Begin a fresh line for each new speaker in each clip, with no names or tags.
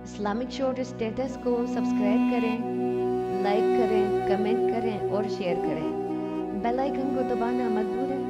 Islamic short status کو subscribe کریں، like کریں، کمنٹ کریں اور شیئر کریں۔ بیل آئیکن کو دبانا مت بھولیں۔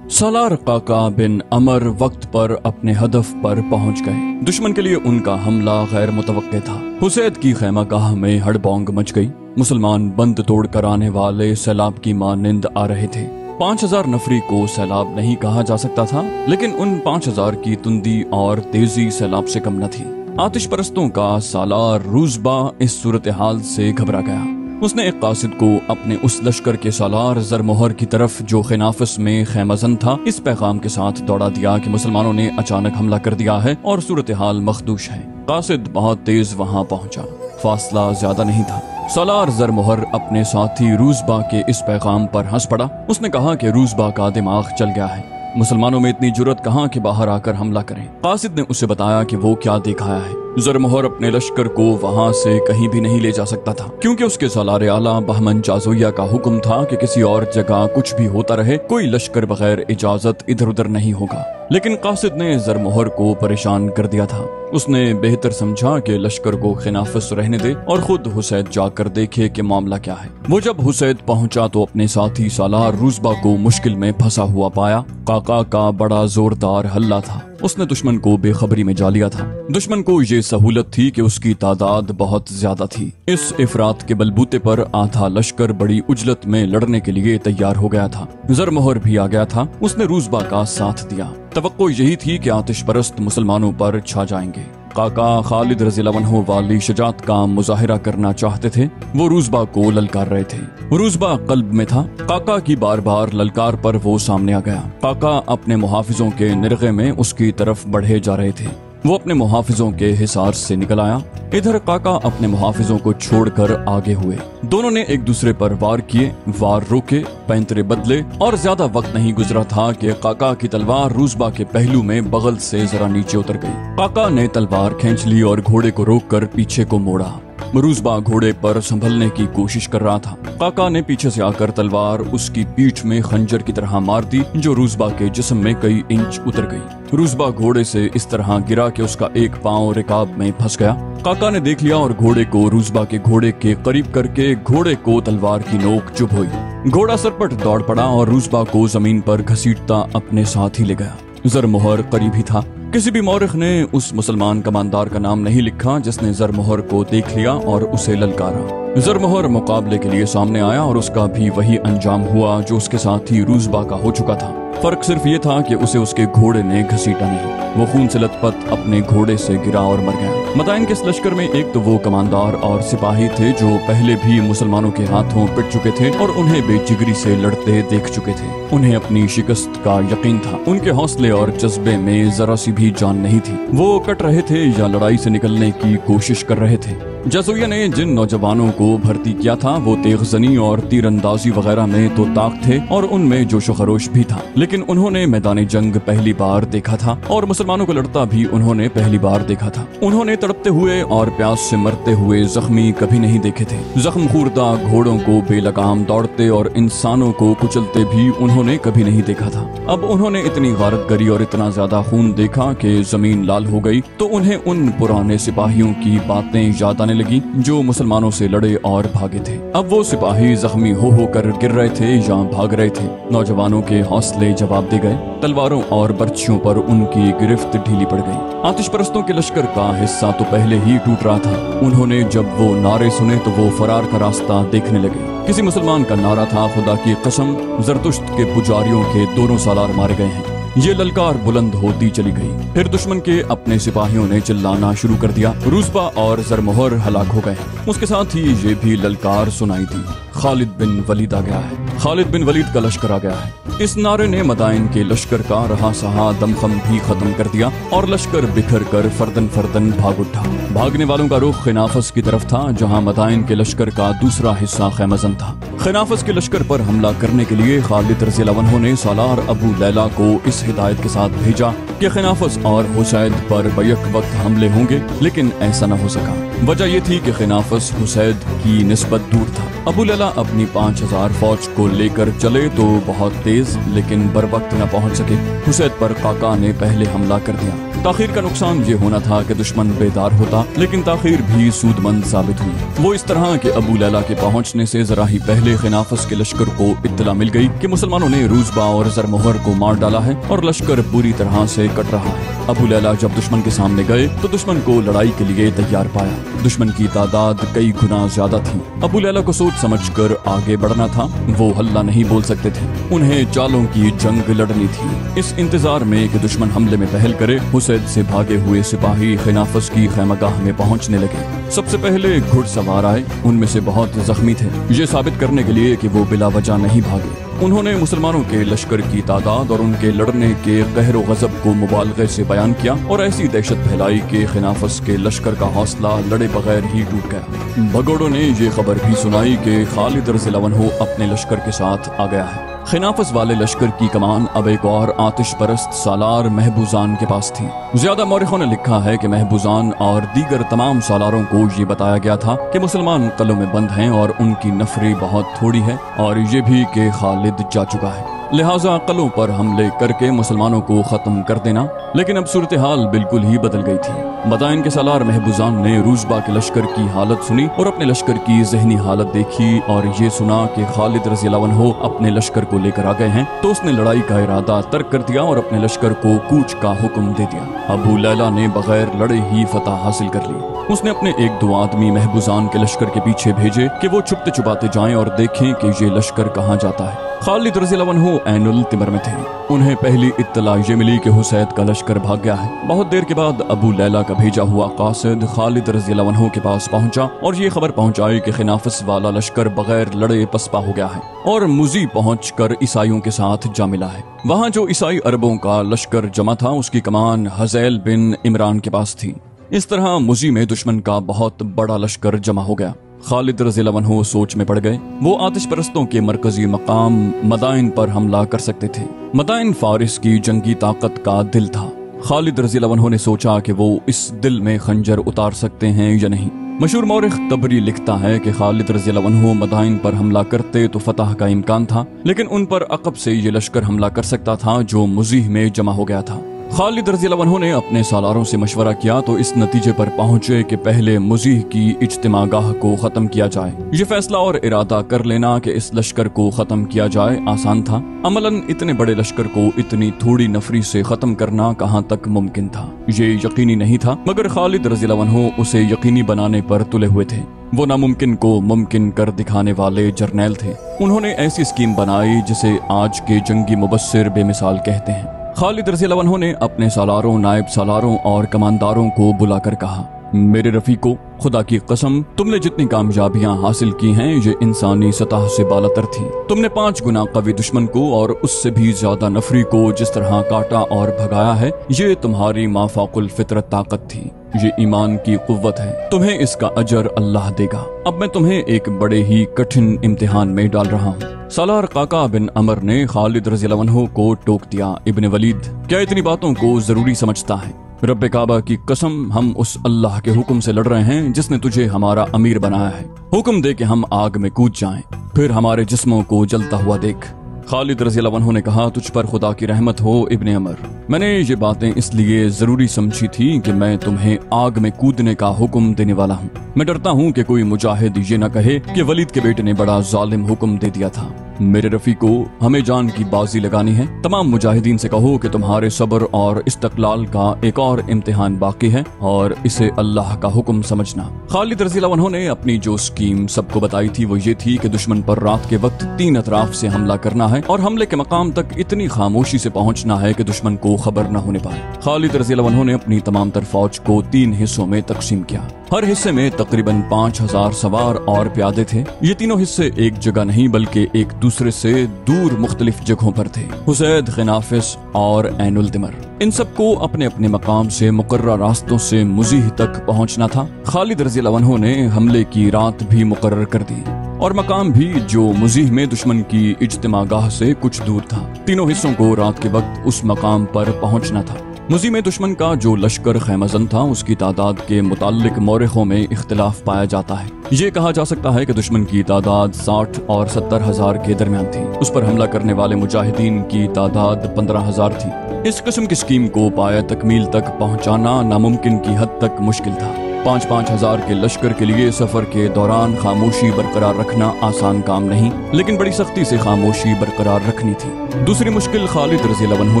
سالار قعقاع بن عمر وقت پر اپنے ہدف پر پہنچ گئے۔ دشمن کے لیے ان کا حملہ غیر متوقع تھا۔ حسید کی خیمہ گاہ میں ہڑبونگ مچ گئی۔ مسلمان بند توڑ کر آنے والے سیلاب کی مانند آ رہے تھے۔ 5000 نفری کو سیلاب نہیں کہا جا سکتا تھا، لیکن ان 5000 کی تندی اور تیزی سیلاب سے کم نہ تھی۔ آتش پرستوں کا سالار روزبا اس صورتحال سے گھبرا گیا۔ اس نے ایک قاصد کو اپنے اس لشکر کے سالار زرمہر کی طرف جو خنافس میں خیمہ زن تھا اس پیغام کے ساتھ دوڑا دیا کہ مسلمانوں نے اچانک حملہ کر دیا ہے اور صورتحال مخدوش ہے۔ قاصد بہت تیز وہاں پہنچا۔ فاصلہ زیادہ نہیں تھا۔ سالار زرمہر اپنے ساتھی روزبا کے اس پیغام پر ہنس پڑا۔ اس نے کہا کہ روزبا کا دماغ چل گیا ہے، مسلمانوں میں اتنی جرت کہاں کہ باہر آ کر حملہ کریں۔ قاصد نے اسے بتایا کہ وہ کیا دیکھ آیا ہے۔ زرمہر اپنے لشکر کو وہاں سے کہیں بھی نہیں لے جا سکتا تھا، کیونکہ اس کے سالار اعلیٰ بہمن چازویہ کا حکم تھا کہ کسی اور جگہ کچھ بھی ہوتا رہے، کوئی لشکر بغیر اجازت ادھر ادھر نہیں ہوگا۔ لیکن قاصد نے زرمہر کو پریشان کر دیا تھا۔ اس نے بہتر سمجھا کہ لشکر کو خنافس رہنے دے اور خود حسید جا کر دیکھے کہ معاملہ کیا ہے۔ وہ جب حسید پہنچا تو اپنے ساتھی سالار روزبا کو مشکل میں پھنسا ہوا پایا۔ قعقاع کا بڑا زوردار حلہ تھا۔ اس نے دشمن کو بے خبری میں جا لیا تھا۔ دشمن کو یہ سہولت تھی کہ اس کی تعداد بہت زیادہ تھی۔ اس افراط کے بلبوتے پر آدھا لشکر بڑی عجلت میں لڑنے کے لیے تیار ہو گیا تھا۔ زرمہر بھی آ گیا تھا۔ اس نے روزبا کا ساتھ دیا۔ توقع یہی تھی کہ آتش پرست مسلمانوں پر چھا جائیں گے۔ قعقاع خالد رضی اللہ عنہ والی شجاعت کا مظاہرہ کرنا چاہتے تھے۔ وہ روزبا کو للکار رہے تھے۔ روزبا قلب میں تھا۔ قعقاع کی بار بار للکار پر وہ سامنے آ گیا۔ قعقاع اپنے محافظوں کے نرغے میں اس کی طرف بڑھے جا رہے تھے۔ وہ اپنے محافظوں کے حصار سے نکل آیا۔ ادھر قعقاع اپنے محافظوں کو چھوڑ کر آگے ہوئے۔ دونوں نے ایک دوسرے پر وار کیے، وار روکے، پینترے بدلے، اور زیادہ وقت نہیں گزرا تھا کہ قعقاع کی تلوار روزبا کے پہلو میں بغل سے ذرا نیچے اتر گئی۔ قعقاع نے تلوار کھینچ لی اور گھوڑے کو روک کر پیچھے کو موڑا۔ روزبا گھوڑے پر سنبھلنے کی کوشش کر رہا تھا۔ قعقاع نے پیچھے سے آ کر تلوار اس کی پیٹھ میں خنجر کی طرح مار دی، جو روزبا کے جسم میں کئی انچ اتر گئی۔ روزبا گھوڑے سے اس طرح گرا کہ اس کا ایک پاؤں رکاب میں پھنس گیا۔ قعقاع نے دیکھ لیا اور گھوڑے کو روزبا کے گھوڑے کے قریب کر کے گھوڑے کو تلوار کی نوک چبھ ہوئی۔ گھوڑا سرپٹ دوڑ پڑا اور روزبا کو زمین پر گھسیٹتا اپنے ساتھ ہی لے گیا۔ زرمہر قریب ہی تھا۔ کسی بھی مورخ نے اس مسلمان کماندار کا نام نہیں لکھا جس نے زرمہر کو دیکھ لیا اور اسے للکارا۔ زرمہر مقابلے کے لیے سامنے آیا اور اس کا بھی وہی انجام ہوا جو اس کے ساتھی روزبا کا ہو چکا تھا۔ فرق صرف یہ تھا کہ اسے اس کے گھوڑے نے گھسیٹا نہیں۔ وہ خون سے لت پت اپنے گھوڑے سے گرا اور مر گیا۔ مدائن کے اس لشکر میں ایک تو وہ کماندار اور سپاہی تھے جو پہلے بھی مسلمانوں کے ہاتھوں پٹ چکے تھے اور انہیں بے جگری سے لڑتے دیکھ چکے تھے۔ انہیں اپنی شکست کا یقین تھا۔ ان کے حوصلے اور جذبے میں ذرا سی بھی جان نہیں تھی۔ وہ کٹ رہے تھے یا لڑائی سے نکلنے کی کوشش کر رہے تھے۔ جازویہ نے جن نوجوانوں کو بھرتی کیا تھا وہ تیغ زنی اور تیر اندازی وغیرہ میں تو طاق تھے اور ان میں جوش و خروش بھی تھا، لیکن انہوں نے میدان جنگ پہلی بار دیکھا تھا اور مسلمانوں کو لڑتا بھی انہوں نے پہلی بار دیکھا تھا۔ انہوں نے تڑپتے ہوئے اور پیاس سے مرتے ہوئے زخمی کبھی نہیں دیکھے تھے۔ زخم خوردہ گھوڑوں کو بے لگام دوڑتے اور انسانوں کو کچلتے بھی انہوں نے کبھی نہیں دیکھا تھا۔ اب انہوں نے اتنی غارت گری اور اتنا زیادہ خون دیکھا کہ زمین لال ہو گئی، تو انہیں ان پرانے سپاہیوں کی باتیں یاد آنے لگی جو مسلمانوں سے لڑے اور بھاگے تھے۔ اب وہ سپاہی زخمی ہو کر گر رہے تھے یا بھاگ رہے تھے۔ نوجوانوں کے حوصلے جواب دے گئے۔ تلواروں اور برچھیوں پر ان کی گرفت ڈھیلی پڑ گئی۔ آتش پرستوں کے لشکر کا حصہ تو پہلے ہی ٹوٹ رہا تھا۔ انہوں نے جب وہ نعرے سنے تو وہ فرار کا راستہ دیکھنے لگے۔ کسی مسلمان کا نعرہ تھا، خدا کی قسم زرتشت کے پجاریوں کے دونوں سالار مارے گئے ہیں۔ یہ للکار بلند ہوتی چلی گئی۔ پھر دشمن کے اپنے سپاہیوں نے چلانا شروع کر دیا۔ روزبا اور زرمہر ہلاک ہو گئے۔ اس کے ساتھ ہی یہ بھی للکار سنائی دی، خالد بن ولید آ گیا ہے، خالد بن ولید کا لشکر آ گیا ہے۔ اس نعرے نے مدائن کے لشکر کا رہا سہا دمخم بھی ختم کر دیا اور لشکر بکھر کر فردن فردن بھاگ اٹھا۔ بھاگنے والوں کا رخ خنافس کی طرف تھا جہاں مدائن کے لشکر کا دوسرا حصہ خیمہ زن تھا۔ खिनाफस के लश्कर पर हमला करने के लिए खालिद रज़ी अल्लाह अन्हु ने सालार अबू लैला को इस हिदायत के साथ भेजा कि खिनाफस और हुसैद पर बैक वक्त हमले होंगे, लेकिन ऐसा न हो सका। वजह यह थी कि खिनाफस हुसैद की निस्बत दूर था। अबू लैला अपनी 5000 फौज को लेकर चले तो बहुत तेज, लेकिन बर वक्त न पहुंच सके। हुसैद पर काका ने पहले हमला कर दिया। ताखीर का नुकसान ये होना था कि दुश्मन बेदार होता, लेकिन ताखीर भी सूदमंद साबित हुई। वो इस तरह के अबू लैला के पहुंचने से जरा ही पहले खिनाफस के लश्कर को इत्तला मिल गई कि मुसलमानों ने रूजबा और जरमोहर को मार डाला है और लश्कर बुरी तरह से कट रहा है। अबू लैला जब दुश्मन के सामने गए तो दुश्मन को लड़ाई के लिए तैयार पाया। दुश्मन की तादाद कई गुना ज्यादा थी। अबू लैला को सोच समझकर आगे बढ़ना था। वो हल्ला नहीं बोल सकते थे, उन्हें चालों की जंग लड़नी थी। इस इंतजार में कि दुश्मन हमले में पहल करे, हुसैद से भागे हुए सिपाही खिनाफस की खैमगाह में पहुंचने लगे। सबसे पहले घुड़सवार आए, उनमें से बहुत जख्मी थे। ये साबित करने के लिए कि वो बिला वजह नहीं भागे, उन्होंने मुसलमानों के लश्कर की तादाद और उनके लड़ने के कहर गजब को मुबालगे से बयान किया और ऐसी दहशत फैलाई कि खिनाफस के लश्कर का हौसला लड़े बगैर ही टूट गया। भगोड़ों ने ये खबर भी सुनाई कि खालिद रज़ी अल्लाह अन्हु अपने लश्कर के साथ आ गया है। खिनाफस वाले लश्कर की कमान अब एक और आतिश परस्त सालार महबूजान के पास थी। ज्यादा मौरिखों ने लिखा है कि महबूजान और दीगर तमाम सालारों को ये बताया गया था कि मुसलमान कलों में बंद हैं और उनकी नफरी बहुत थोड़ी है, और ये भी कि खालिद जा चुका है, लिहाजा कलों पर हमले करके मुसलमानों को खत्म कर देना। लेकिन अब सूरत हाल बिल्कुल ही बदल गई थी। मदाइन के सालार महबूजान ने रूजबा के लश्कर की हालत सुनी और अपने लश्कर की जहनी हालत देखी और ये सुना कि खालिद रज़ी अल्लाह अन्हु अपने लश्कर को लेकर आ गए हैं, तो उसने लड़ाई का इरादा तर्क कर दिया और अपने लश्कर को कूच का हुक्म दे दिया। अबू लैला ने बगैर लड़े ही फतह हासिल कर ली। उसने अपने 1-2 आदमी महबूजान के लश्कर के पीछे भेजे कि वो छुपते छुपाते जाएं और देखें कि ये लश्कर कहाँ जाता है। खालिद रज़ी अल्लाह अन्हु ऐनुल तिमर में थे। उन्हें पहली इत्तला ये मिली कि हुसैद का लश्कर भाग गया है। बहुत देर के बाद अबू लैला का भेजा हुआ कासिद खालिद रज़ी अल्लाह अन्हु के पास पहुंचा और ये खबर पहुंचाई कि खिनाफस वाला लश्कर बगैर लड़े पसपा हो गया है और मुजी पहुंचकर ईसाइयों के साथ जा मिला है। वहाँ जो ईसाई अरबों का लश्कर जमा था, उसकी कमान हज़ैल बिन इमरान के पास थी। इस तरह मुजी में दुश्मन का बहुत बड़ा लश्कर जमा हो गया। खालिद रज़ी अल्लाह अन्हु सोच में पड़ गए। वो आतिश परस्तों के मरकजी मकाम मदाइन पर हमला कर सकते थे। मदाइन फारिस की जंगी ताकत का दिल था। खालिद रज़ी अल्लाह अन्हु ने सोचा कि वो इस दिल में खंजर उतार सकते हैं या नहीं। मशहूर मौरिख तबरी लिखता है कि खालिद रज़ी अल्लाह अन्हु मदाइन पर हमला करते तो फतह का इम्कान था, लेकिन उन पर अकब से ये लश्कर हमला कर सकता था जो मुजीह में जमा हो गया था। खालिद रज़ी अल्लाह अन्हु ने अपने सालारों से मशवरा किया तो इस नतीजे पर पहुंचे कि पहले मुजीह की इज्तिमागाह को खत्म किया जाए। ये फैसला और इरादा कर लेना कि इस लश्कर को खत्म किया जाए आसान था। अमलन इतने बड़े लश्कर को इतनी थोड़ी नफरी से खत्म करना कहाँ तक मुमकिन था, ये यकीनी नहीं था, मगर खालिद रज़ी अल्लाह अन्हु उसे यकीनी बनाने पर तुले हुए थे। वो नामुमकिन को मुमकिन कर दिखाने वाले जर्नैल थे। उन्होंने ऐसी स्कीम बनाई जिसे आज के जंगी मुबस्सिर बेमिसाल कहते हैं। खालिद रज़ी अल्लाह अन्हु ने अपने सालारों, नायब सालारों और कमांडारों को बुलाकर कहा, मेरे रफीको, खुदा की कसम, तुमने जितनी कामयाबियां हासिल की हैं ये इंसानी सतह से बालातर थी। तुमने 5 गुना कवी दुश्मन को और उससे भी ज्यादा नफरी को जिस तरह काटा और भगाया है, ये तुम्हारी माफाकुल फितरत ताकत थी। ये ईमान की कुव्वत है। तुम्हें इसका अजर अल्लाह देगा। अब मैं तुम्हें एक बड़े ही कठिन इम्तिहान में डाल रहा हूँ। सालार काका बिन अमर ने खालिद रज़ी अल्लाह अन्हु को टोक दिया, इब्ने वलीद, क्या इतनी बातों को जरूरी समझता है? रब्बे काबा की कसम, हम उस अल्लाह के हुक्म से लड़ रहे हैं जिसने तुझे हमारा अमीर बनाया है। हुक्म दे कि हम आग में कूद जाएं, फिर हमारे जिस्मों को जलता हुआ देख। खालिद रज़ी अल्लाह अन्हु ने कहा, तुझ पर खुदा की रहमत हो इब्ने अमर। मैंने ये बातें इसलिए जरूरी समझी थी कि मैं तुम्हें आग में कूदने का हुक्म देने वाला हूँ। मैं डरता हूँ कि कोई मुजाहिद ये न कहे कि वलीद के बेटे ने बड़ा जालिम हुक्म दे दिया था। मेरे रफीको, हमें जान की बाजी लगानी है। तमाम मुजाहिदीन से कहो कि तुम्हारे सब्र और इस्तक़लाल का एक और इम्तिहान बाकी है और इसे अल्लाह का हुक्म समझना। खालिद रज़ी अल्लाह अन्हु ने अपनी जो स्कीम सबको बताई थी वो ये थी कि दुश्मन पर रात के वक्त 3 अतराफ से हमला करना है और हमले के मकाम तक इतनी खामोशी से पहुंचना है कि दुश्मन को खबर न होने पाए। खालिद रज़ी अल्लाह अन्हु ने अपनी तमाम तर फौज को 3 हिस्सों में तकसीम किया। हर हिस्से में तकरीबन 5000 सवार और प्यादे थे। ये तीनों हिस्से एक जगह नहीं बल्कि एक दूसरे से दूर मुख्तलिफ जगहों पर थे। हुसैद, खिनाफिस और ऐनुल तिमर, इन सबको अपने अपने मकाम से मुकर्रर रास्तों से मुजीह तक पहुंचना था। खालिद रज़ी अल्लाह अन्हु ने हमले की रात भी मुकर्रर कर दी और मकाम भी जो मुजीह में दुश्मन की इज्तिमागाह से कुछ दूर था। तीनों हिस्सों को रात के वक्त उस मकाम पर पहुंचना था। मुजीह में दुश्मन का जो लश्कर खैमजन था उसकी तादाद के मुताल्लिक मौरखों में इख्तिलाफ पाया जाता है। ये कहा जा सकता है कि दुश्मन की तादाद 60 और 70 हजार के दरमियान थी। उस पर हमला करने वाले मुजाहिदीन की तादाद 15 हजार थी। इस किस्म की स्कीम को पाया तकमील तक पहुंचाना नामुमकिन की हद तक मुश्किल था। 5-5 हजार के लश्कर के लिए सफर के दौरान खामोशी बरकरार रखना आसान काम नहीं, लेकिन बड़ी सख्ती से खामोशी बरकरार रखनी थी। दूसरी मुश्किल खालिद रज़ी अल्लाह अन्हु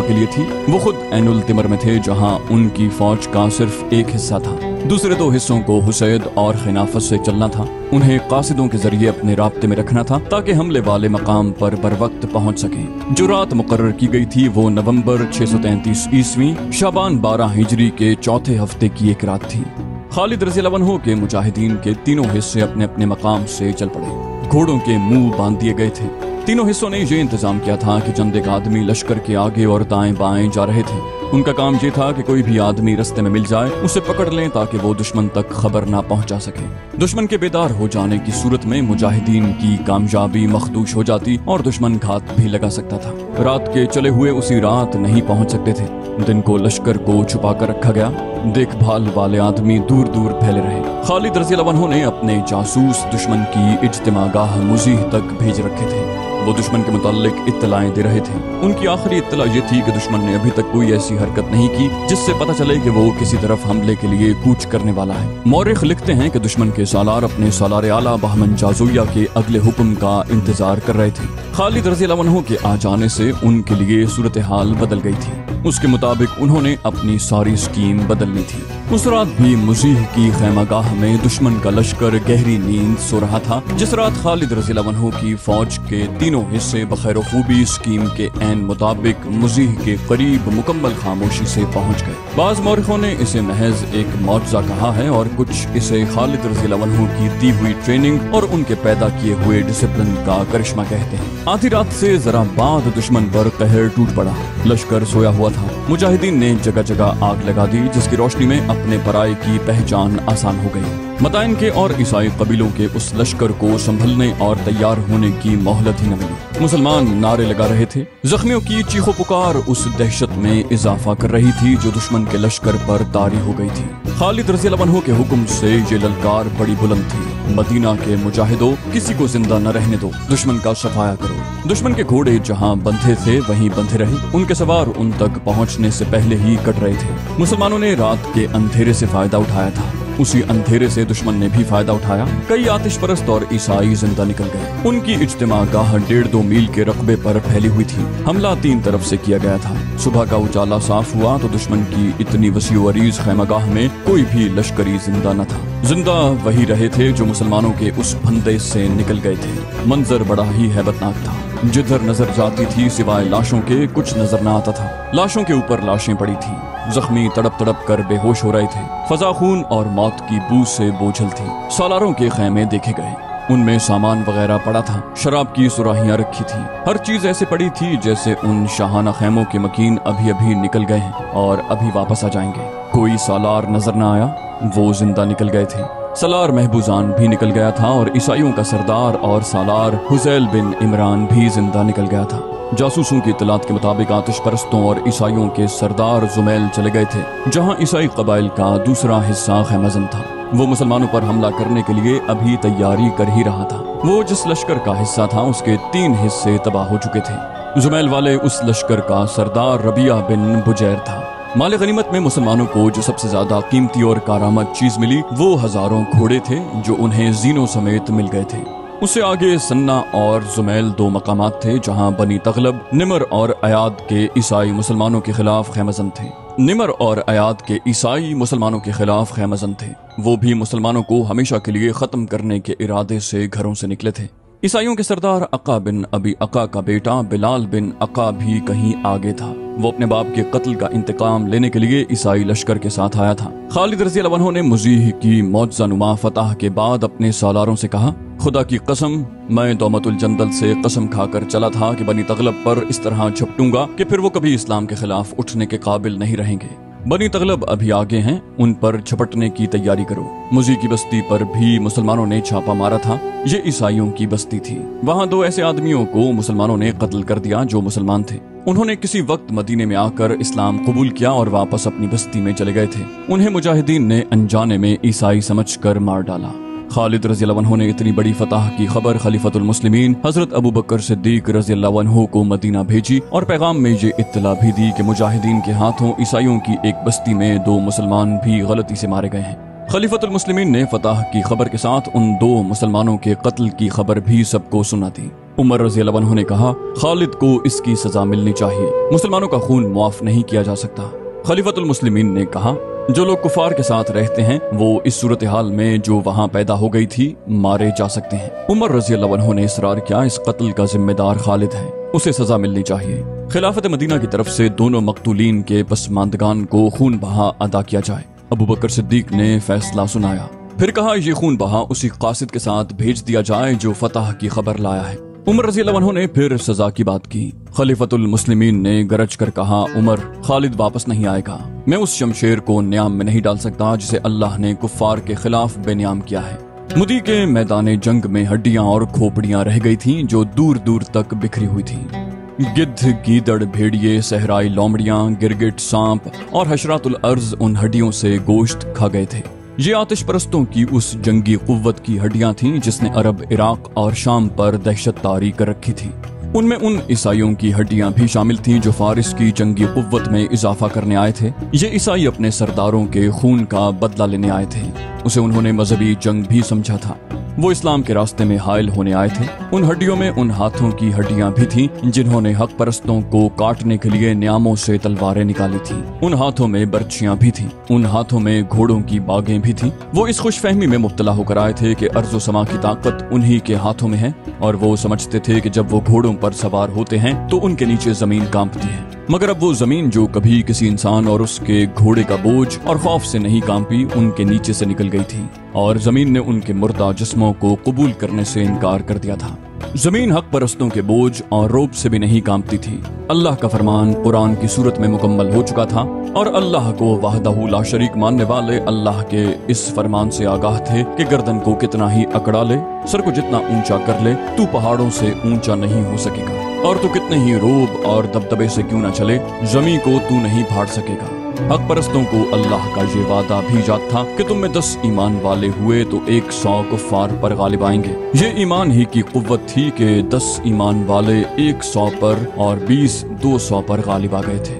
के लिए थी। वो खुद ऐनुल तिमर में थे, जहां उनकी फौज का सिर्फ एक हिस्सा था। दूसरे दो हिस्सों को हुसैद और खिनाफत से चलना था। उन्हें कासिदों के जरिए अपने राब्ते में रखना था ताकि हमले वाले मकाम पर बर वक्त पहुंच सकें। जो रात मुकर्रर की गई थी वो नवंबर 633 ईस्वी शाबान 12 हिजरी के चौथे हफ्ते की एक रात थी। खालिद रज़ी अल्लाह अन्हु के मुजाहिदीन के तीनों हिस्से अपने अपने मकाम से चल पड़े। घोड़ों के मुंह बांध दिए गए थे। तीनों हिस्सों ने ये इंतजाम किया था कि चंद एक आदमी लश्कर के आगे और दाएं बाएं जा रहे थे। उनका काम ये था कि कोई भी आदमी रास्ते में मिल जाए उसे पकड़ लें ताकि वो दुश्मन तक खबर ना पहुंचा सके। दुश्मन के बेदार हो जाने की सूरत में मुजाहिदीन की कामयाबी मखदूश हो जाती और दुश्मन घात भी लगा सकता था। रात के चले हुए उसी रात नहीं पहुंच सकते थे। दिन को लश्कर को छुपा कर रखा गया। देखभाल वाले आदमी दूर दूर फैले रहे। खालिद रज़ी अल्लाह अन्हु ने अपने जासूस दुश्मन की इज्तिमागाह मुजीह तक भेज रखे थे। वो दुश्मन के मुताल्लिक इत्तलाएं दे रहे थे। उनकी आखिरी इत्तला ये थी कि दुश्मन ने अभी तक कोई ऐसी हरकत नहीं की जिससे पता चले कि वो किसी तरफ हमले के लिए कूच करने वाला है। मौरिख लिखते हैं कि दुश्मन के सालार अपने सालार आला बहमन जाजुया के अगले हुक्म का इंतजार कर रहे थे। खालिद रज़ी अल्लाह अन्हु के आ जाने से उनके लिए सूरत हाल बदल गई थी। उसके मुताबिक उन्होंने अपनी सारी स्कीम बदलनी थी। उस रात भी मुजीह की खैमागाह में दुश्मन का लश्कर गहरी नींद सो रहा था। जिस रात खालिद रज़ी अल्लाह अन्हु की फौज के तीनों हिस्से बखैर खूबी स्कीम के ऐन मुताबिक मुजीह के करीब मुकम्मल खामोशी से पहुंच गए। बाज मौरखों ने इसे महज एक मौजज़ा कहा है और कुछ इसे खालिद रज़ी अल्लाह अन्हु की दी हुई ट्रेनिंग और उनके पैदा किए हुए डिसिप्लिन का करिश्मा कहते हैं। आधी रात से जरा बाद दुश्मन पर कहर टूट पड़ा। लश्कर सोया हुआ था। मुजाहिदीन ने जगह जगह आग लगा दी जिसकी रोशनी में अपने पराये की पहचान आसान हो गई। मदाइन के और ईसाई कबीलों के उस लश्कर को संभलने और तैयार होने की मोहलत ही न मिली। मुसलमान नारे लगा रहे थे। जख्मियों की चीखों पुकार उस दहशत में इजाफा कर रही थी जो दुश्मन के लश्कर पर तारी हो गई थी। खालिद रज़ी अल्लाह अन्हु के हुक्म से ये ललकार बड़ी बुलंद थी। मदीना के मुजाहिदों, किसी को जिंदा न रहने दो, दुश्मन का सफाया करो। दुश्मन के घोड़े जहां बंधे थे वहीं बंधे रहे। उनके सवार उन तक पहुंचने से पहले ही कट रहे थे। मुसलमानों ने रात के अंधेरे से फायदा उठाया था। उसी अंधेरे से दुश्मन ने भी फायदा उठाया। कई आतिश परस्त और ईसाई जिंदा निकल गए। उनकी इज्तिमागाह 1.5-2 मील के रकबे पर फैली हुई थी। हमला 3 तरफ से किया गया था। सुबह का उजाला साफ हुआ तो दुश्मन की इतनी वसीअ अरीज खैमागाह में कोई भी लश्करी जिंदा न था। जिंदा वही रहे थे जो मुसलमानों के उस फंदे से निकल गए थे। मंजर बड़ा ही हैबतनाक था। जिधर नजर जाती थी सिवाय लाशों के कुछ नजर न आता था। लाशों के ऊपर लाशें पड़ी थी। जख्मी तड़प तड़प कर बेहोश हो रहे थे। फजा खून और मौत की बू से बोझल थी। सालारों के खैमे देखे गए। उनमें सामान वगैरह पड़ा था। शराब की सुराहियां रखी थी। हर चीज ऐसे पड़ी थी जैसे उन शाहाना खैमों के मकीन अभी अभी निकल गए हैं और अभी वापस आ जाएंगे। कोई सालार नजर न आया। वो जिंदा निकल गए थे। सलार महबूजान भी निकल गया था और ईसाइयों का सरदार और सालार हुजैल बिन इमरान भी जिंदा निकल गया था। जासूसों की इत्तलात के मुताबिक आतिश परस्तों और ईसाइयों के सरदार जुमैल चले गए थे, जहां ईसाई कबाइल का दूसरा हिस्सा खैमजन था। वो मुसलमानों पर हमला करने के लिए अभी तैयारी कर ही रहा था। वो जिस लश्कर का हिस्सा था उसके 3 हिस्से तबाह हो चुके थे। जुमैल वाले उस लश्कर का सरदार रबिया बिन बुजैर था। माल गनीमत में मुसलमानों को जो सबसे ज्यादा कीमती और कारामद चीज मिली वो हजारों घोड़े थे जो उन्हें जीनों समेत मिल गए थे। उससे आगे सन्ना और जुमैल 2 मकामात थे जहां बनी तगलब, निमर और अयाद के ईसाई मुसलमानों के खिलाफ खैमजन थे। निमर और अयाद के ईसाई मुसलमानों के खिलाफ खैमजन थे। वो भी मुसलमानों को हमेशा के लिए खत्म करने के इरादे से घरों से निकले थे। ईसाइयों के सरदार अका बिन अबी अका का बेटा बिलाल बिन अका भी कहीं आगे था। वो अपने बाप के कत्ल का इंतकाम लेने के लिए ईसाई लश्कर के साथ आया था। खालिद रज़ी अल्लाह अन्हु ने मुजीह की मौजज़ानुमा फतह के बाद अपने सालारों से कहा, खुदा की कसम, मैं दौमतुल जंदल से कसम खाकर चला था कि बनी तगलब पर इस तरह झपटूंगा कि फिर वो कभी इस्लाम के खिलाफ उठने के काबिल नहीं रहेंगे। बनी तगलब अभी आगे हैं, उन पर झपटने की तैयारी करो। मुजी की बस्ती पर भी मुसलमानों ने छापा मारा था। ये ईसाइयों की बस्ती थी। वहाँ 2 ऐसे आदमियों को मुसलमानों ने कत्ल कर दिया जो मुसलमान थे। उन्होंने किसी वक्त मदीने में आकर इस्लाम कबूल किया और वापस अपनी बस्ती में चले गए थे। उन्हें मुजाहिदीन ने अनजाने में ईसाई समझकर मार डाला। खालिद रज़ियल्लाहु अन्हु ने इतनी बड़ी फतह की खबर खलीफतुल मुस्लिमीन हजरत अबू बकर सिद्दीक रज़ियल्लाहु अन्हु को मदीना भेजी और पैगाम में ये इत्तला भी दी कि मुजाहिदीन के हाथों ईसाइयों की एक बस्ती में 2 मुसलमान भी गलती से मारे गए हैं। खलीफतुल मुस्लिमीन ने फतह की खबर के साथ उन 2 मुसलमानों के कत्ल की खबर भी सबको सुना दी। उमर रज़ियल्लाहु अन्हु ने कहा, खालिद को इसकी सजा मिलनी चाहिए, मुसलमानों का खून मुआफ नहीं किया जा सकता। खलीफतुल मुस्लिमीन ने कहा, जो लोग कुफार के साथ रहते हैं वो इस सूरत हाल में जो वहाँ पैदा हो गई थी मारे जा सकते हैं। उमर रज़ियल्लाहु अन्हु ने इसरार किया, इस कत्ल का जिम्मेदार खालिद है, उसे सजा मिलनी चाहिए। खिलाफत मदीना की तरफ से दोनों मकतूलीन के पसमानदगान को खून बहा अदा किया जाए। अबू बकर सिद्दीक ने फैसला सुनाया। फिर कहा, ये खून बहा उसी कासिद के साथ भेज दिया जाए जो फतह की खबर लाया है। उमर रज़ियल्लाहु अन्हु ने फिर सजा की बात की। खलीफतुल मुस्लिमीन ने गरज कर कहा, उमर, खालिद वापस नहीं आएगा। मैं उस शमशेर को न्याम में नहीं डाल सकता जिसे अल्लाह ने कुफ्फार के खिलाफ बेनियाम किया है। मुदी के मैदान जंग में हड्डियां और खोपड़ियां रह गई थीं जो दूर दूर तक बिखरी हुई थीं। गिद्ध, गीदड़, भेड़िए, सहराई लोमड़ियां, गिरगिट, सांप और हशरातुल अर्ज उन हड्डियों से गोश्त खा गए थे। ये आतिश परस्तों की उस जंगी कुव्वत की हड्डियां थीं जिसने अरब, इराक और शाम पर दहशत तारी कर रखी थी। उनमें उन ईसाइयों की हड्डियां भी शामिल थीं जो फारिस की जंगी कुव्वत में इजाफा करने आए थे। ये ईसाई अपने सरदारों के खून का बदला लेने आए थे। उसे उन्होंने मजहबी जंग भी समझा था। वो इस्लाम के रास्ते में हायल होने आए थे। उन हड्डियों में उन हाथों की हड्डियां भी थीं जिन्होंने हक परस्तों को काटने के लिए न्यामों से तलवारें निकाली थीं। उन हाथों में बर्छियां भी थीं। उन हाथों में घोड़ों की बागें भी थीं। वो इस खुशफहमी में मुब्तला होकर आए थे कि अर्ज़ व समा की ताकत उन्हीं के हाथों में है और वो समझते थे कि जब वो घोड़ों पर सवार होते हैं तो उनके नीचे जमीन कांपती है। मगर अब वो जमीन जो कभी किसी इंसान और उसके घोड़े का बोझ और खौफ से नहीं कांपी, उनके नीचे से निकल गई थी और जमीन ने उनके मुर्दा जिस्मों को कबूल करने से इनकार कर दिया था। जमीन हक परस्तों के बोझ और रोब से भी नहीं कांपती थी। अल्लाह का फरमान कुरान की सूरत में मुकम्मल हो चुका था और अल्लाह को वहदहू ला शरीक मानने वाले अल्लाह के इस फरमान से आगाह थे कि गर्दन को कितना ही अकड़ा ले, सर को जितना ऊंचा कर ले, तू पहाड़ों से ऊंचा नहीं हो सकेगा और तू कितने ही रोब और दबदबे से क्यों न चले, जमी को तू नहीं फाड़ सकेगा। हक परस्तों को अल्लाह का ये वादा भी याद था कि तुम में 10 ईमान वाले हुए तो 100 कुफ्फार पर गालिब आएंगे। ये ईमान ही की कुव्वत थी कि 10 ईमान वाले 100 पर और 20 200 पर गालिब आ गए थे।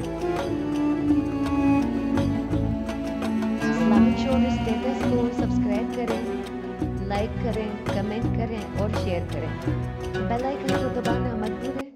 इस्लामिक शो स्टेटस को सब्सक्राइब करें, लाइक करें, कमेंट करें और शेयर करें। बेल आइकन को दबाना मत भूलें।